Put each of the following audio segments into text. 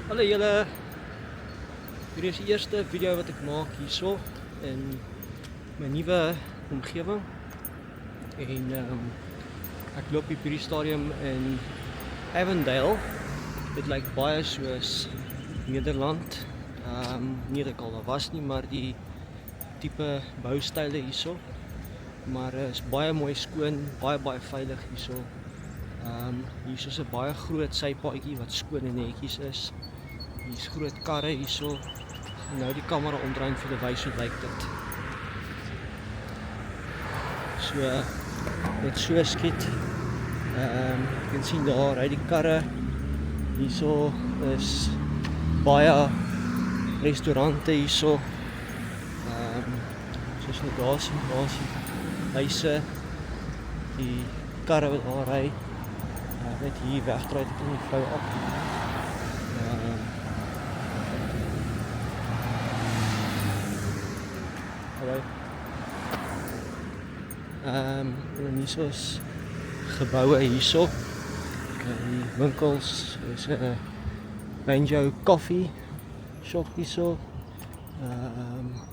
Hallo julle, hierdie is die eerste video wat ek maak hierso in my nuwe omgewing en ek loop hier by die stadium in Avondale. Dit lyk baie soos Nederland, nie dat ek al daar was nie, maar die tipe boustyle hierso, maar is baie mooi skoon, baie veilig hierso. Hier is 'n baie groot sypaadjie wat skoon en netjies is. Hier is groot karre hierso. Nou die kamera omdraai vir die wys hoe lyk dit. So net so skiet. Jy kan sien daar ry die karre. Hierso is baie restaurante hierso. Soos net daar sien, huise, die karre wat daar ry. Net hier wegdraai dit in die vrou af. En hierso is geboue hierso. Die winkels is 'n Banjo Coffee shop hierso.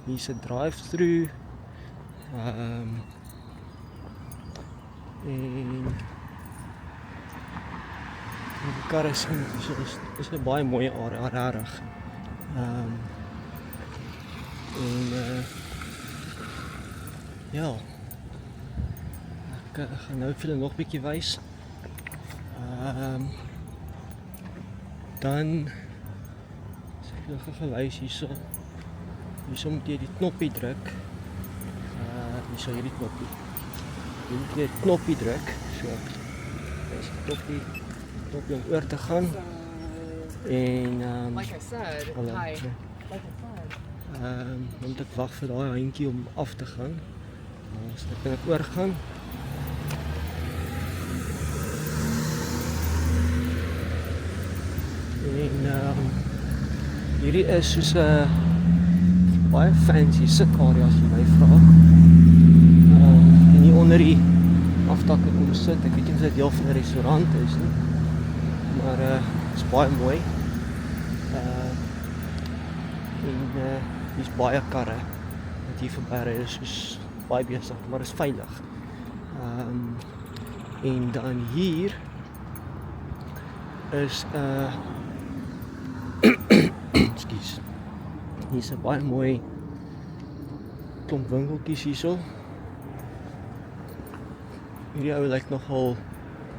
Hier's 'n drive-through. En die karre sien is 'n baie mooi area regtig. Ja. Ek gaan nou vir julle nog 'n bietjie wys. Dan as ek julle gou wys hierso. Hierso moet jy die knoppie druk. Hierso hierdie knoppie. Jy moet die knoppie druk. So. Dis die knoppie om oor te gaan. En like I said, hallo. hi. Like I said. Dan moet ek wag vir daai handjie om af te gaan. So dan kan ek oorgaan. En hierdie is soos 'n baie fancy sitarea as jy my vra. En hier onder die afdakke kom sit. Ek weet nie of dit deel van 'n restaurant is nie. Maar is baie mooi. En hier's baie karre wat hier verby ry. Is soos baie besig, maar is veilig. En dan hier is ekskuus. Hier's 'n baie mooi klomp winkeltjies hierso. Hierdie ou lyk nogal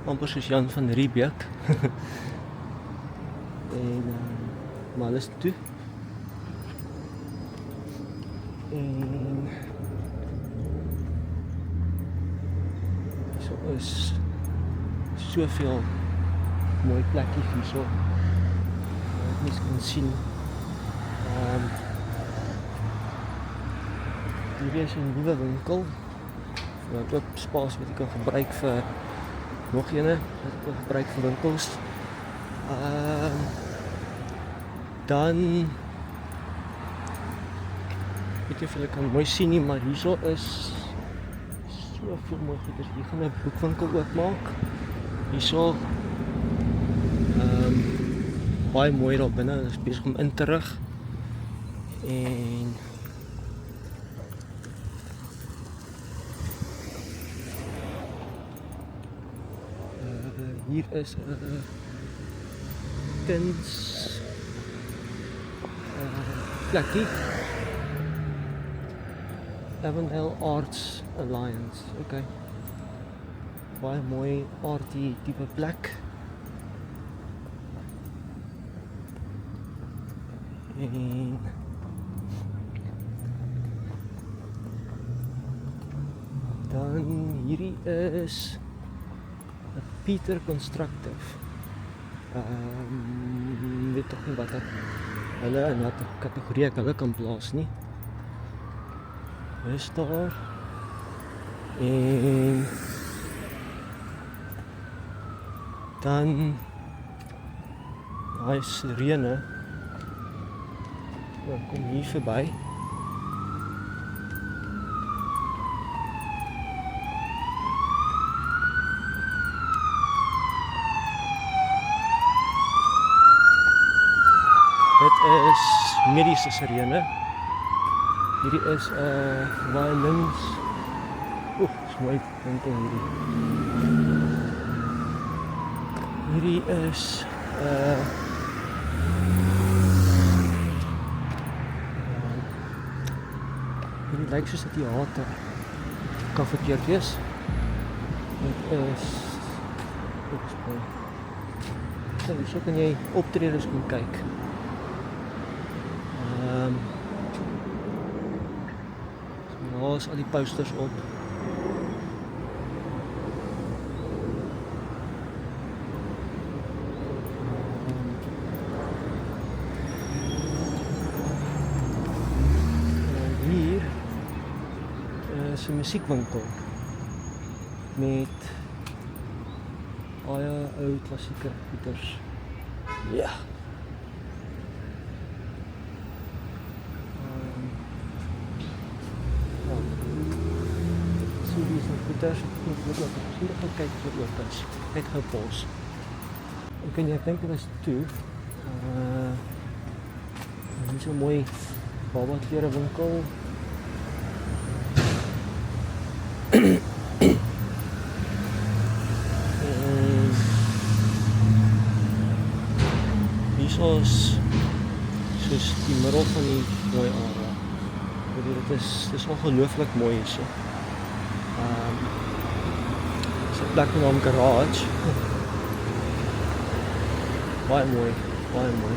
amper soos Jan van Riebeeck. En maar alles toe. En so is soveel mooi plekkies hierso. Mens kan sien. Hier is 'n nuwe winkel. Wat ook spasie wat ek kan gebruik vir nog ene wat ek kan gebruik vir winkels. Dan weet jy of julle kan mooi sien nie, maar hierso is soveel mooi goeders. Hier gaan 'n boekwinkel oopmaak. Hierso baie mooi daar binne, is besig om in te rig. En hier is 'n kuns plekkie. Avondale Arts Alliance. Okay. Baie mooi arty tipe plek. En dan hierdie is 'n Peter Constructive. Weet tog nie wat hulle in watter kategorie ek hulle kan plaas nie. Is daar. En dan daai sirene. Kom hier verby. Dit is mediese sirene. Hierdie is violins. Is mooi winkel hierdie. Hierdie is hierdie lyk soos 'n teater. Kan verkeerd wees. Dit is mooi. So kan jy optredes gaan kyk. Daar is al die posters op. Hier is 'n musiekwinkel met baie ou klassieke goeders. Ja. CD's en goeders. Ek moet ook gaan kyk of dit oop is. Net gou pos. Ek dink dit is toe. Hier is 'n mooi baba klere winkel. Hier is soos die middel van die mooi area. Dit is ongelooflik mooi hierso. Dis 'n plek genaamd Garage. Baie mooi, baie mooi.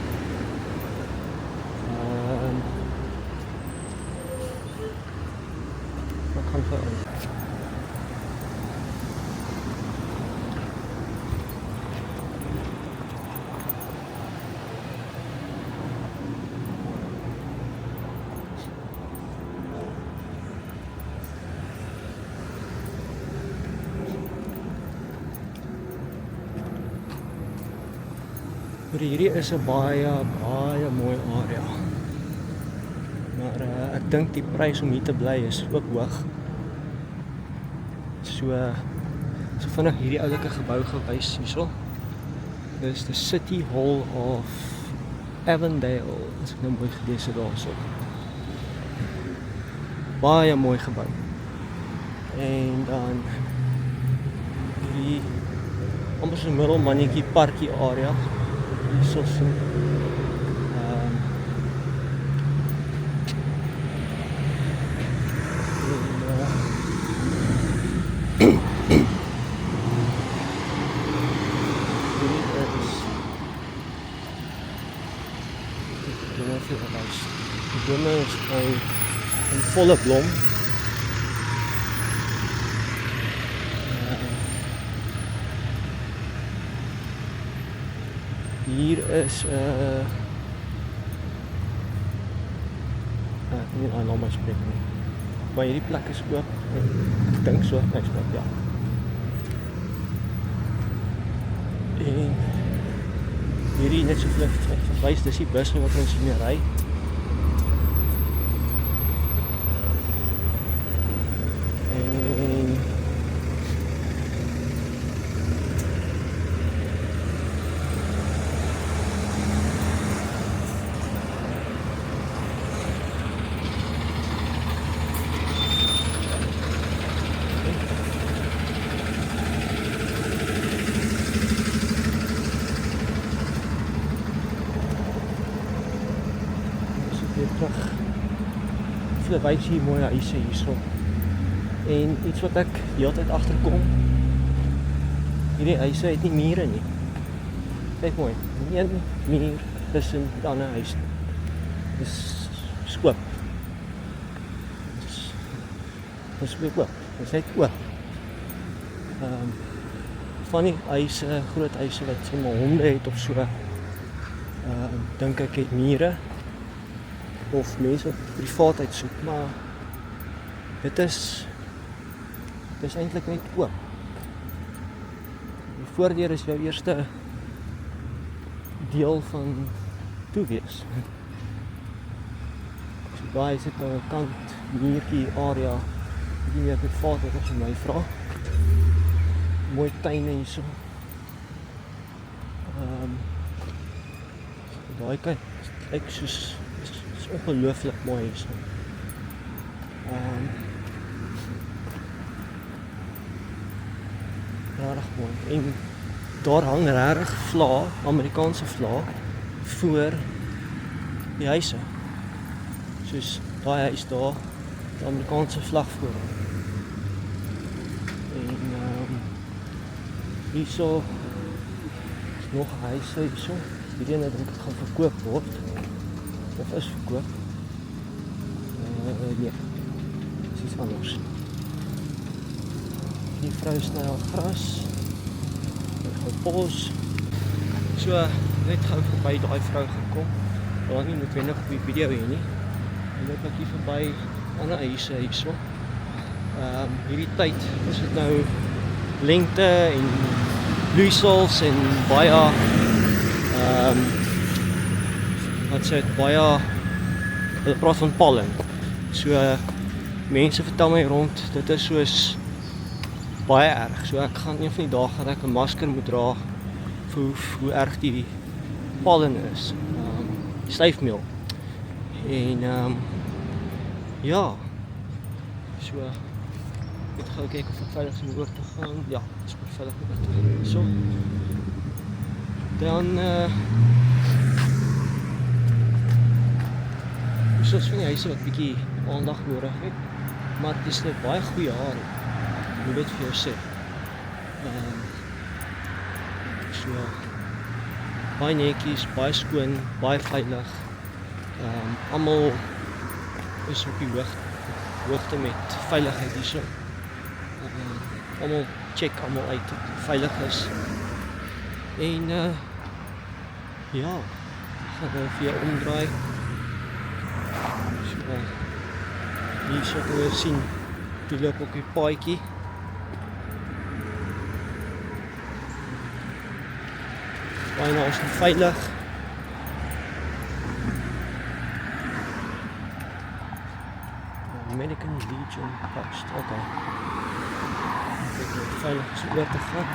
Wat kan vir ons? Hierdie is 'n baie mooi area. Maar ek dink die prys om hier te bly is ook hoog. So vinnig hierdie oulike gebou gewys hierso. Dis the City Hall of Avondale. As ek nou mooi gelees het daarso. Baie mooi gebou. En dan hierdie amper so 'n middelmannetjie parkie area. Hierso so. Die bome is in volle blom. Hier is ek weet nie nou maar spreek nie. Maar hierdie plek is oop. Ek dink so, ek spreek ja. En hierdie net so vlug verwys, dis die bus wat ons hier ry. Hulle wys hier mooi huise hierso. En iets wat ek heeltyd agterkom, hierdie huise het nie mure nie. Kyk mooi, nie een muur tussen die ander huis. Dis skoop. Dis weer oop. Dis net oop. Van die huise, groot huise wat sê maar honde het of so, dink ek het mure. Of mense wat privaatheid soek, maar dit is eintlik net oop. Die voordeur is jou eerste deel van toewees. So daar is dit aan 'n kant, hierkie area, die meer privaatheid as jy my vra. Mooi tuine hierso. Daai kyk, lyk soos is ongelooflik mooi hier. Regtig mooi. En daar hang regtig vlae, Amerikaanse vlae voor die huise. Soos daai huis daar, die Amerikaanse vlag voor. En hierso is nog huise hierso. Hierdie ene dink ek gaan verkoop word. Of is verkoop. Nee. Dis iets anders. Die vrou sny al gras. Ek gaan pos. So net gou verby daai vrou gekom. Daar nie noodwendig op die video hier nie. En loop ek hier verby ander huise hierso. Hierdie tyd is dit nou lengte en bloeisels en baie wat sê dit baie hulle praat van pollen. So mense vertel my rond dit is soos baie erg. So ek gaan een van die dae dat ek 'n masker moet dra vir hoe erg die pollen is. Styfmeel. En ja. So ek gaan kyk of ek veilig is om oor te gaan. Ja, is veilig om oor te gaan. So. Dan soos van die huise wat bietjie aandag nodig het. Maar dit is 'n baie goeie area. Ek moet dit vir jou sê. So baie netjies, baie skoon, baie veilig. Almal is op die hoogte met veiligheid hierso. Almal check almal uit dat dit veilig is. En ja, ek gaan vir jou omdraai. So hier sou jy sien, die loop op die paadjie. Byna is dit veilig. American Legion Post, okay. Ek het veilig is oor te gaan.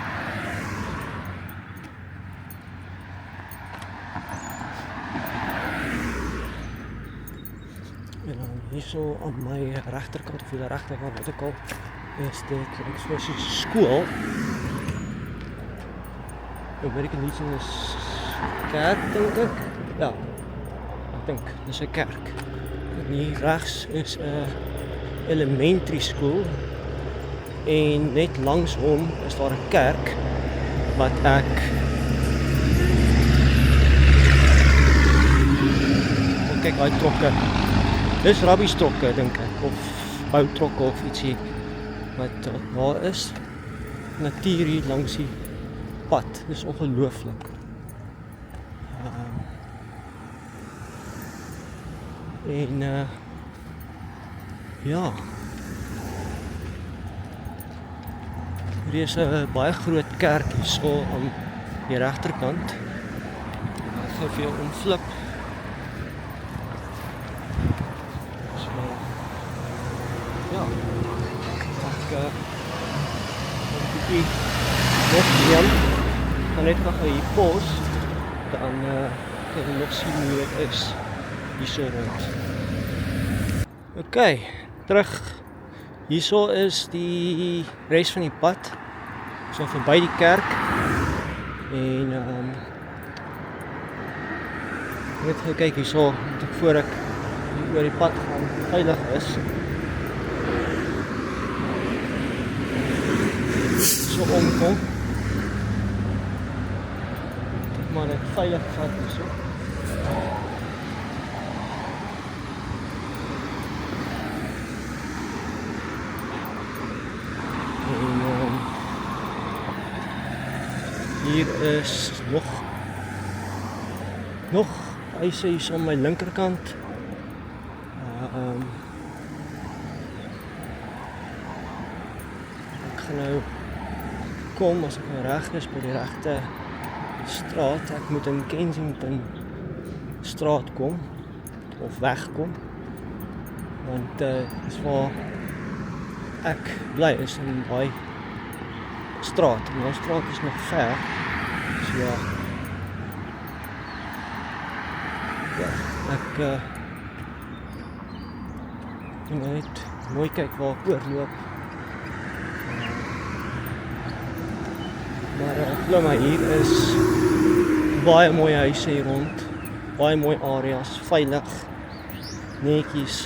En dan hierso aan my regterkant of die regterkant wat ek al is dit soos 'n skool. American Legion is kerk dink ek. Ja. Ek dink dis 'n kerk. En hier regs is 'n elementary school en net langs hom is daar 'n kerk wat ek kyk daai trokke. Dis rabbiestrokke dink ek of boutrokke of ietsie wat daar is. Natuur hier langs die pad. Dis ongelooflik. En ja. Hier is 'n baie groot kerk hierso aan die regterkant. Ek gaan vir jou omflip. So ja. Ek nog een. Dan net nog hier pos. Dan kan jy nog sien hoe dit is. Hierso rond. Okay, terug. Hierso is die res van die pad. So verby die kerk. En net gou kyk hierso, voor ek oor die pad gaan veilig is. So omkom. Maar net veilig vat hierso. Hier is nog huise hier aan my linkerkant. Ek gaan nou kom as ek nou reg is by die regte straat. Ek moet in Kensington straat kom of wegkom. Want dis waar ek bly is in daai straat. En die straat is nog ver. So ja. Ek moet net mooi kyk waar ek oorloop. Maar glo my, hier is baie mooi huise hier rond, baie mooi areas, veilig, netjies.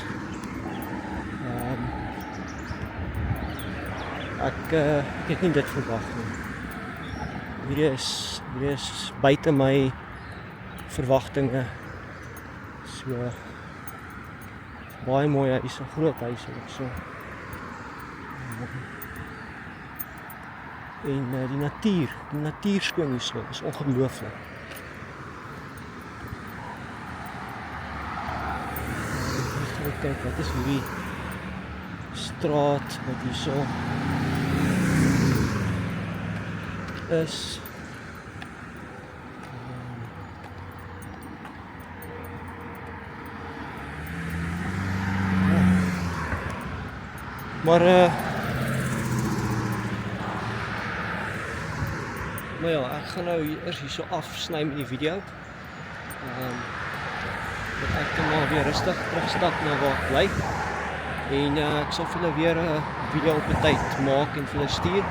Ek het nie dit verwag nie. Hierdie is buite my verwagtinge. So baie mooi huise, groot huise ook so. En die natuur skoon hier so, is ongelooflik. Kyk, wat is hierdie straat wat hier so is. Maar ja, ek gaan nou eers hierso afsny met die video. Dat ek dan maar weer rustig terugstap na waar ek bly. En ek sal vir julle weer 'n video op 'n tyd maak en vir julle stuur.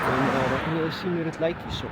En dan kan julle sien hoe dit lyk hierso.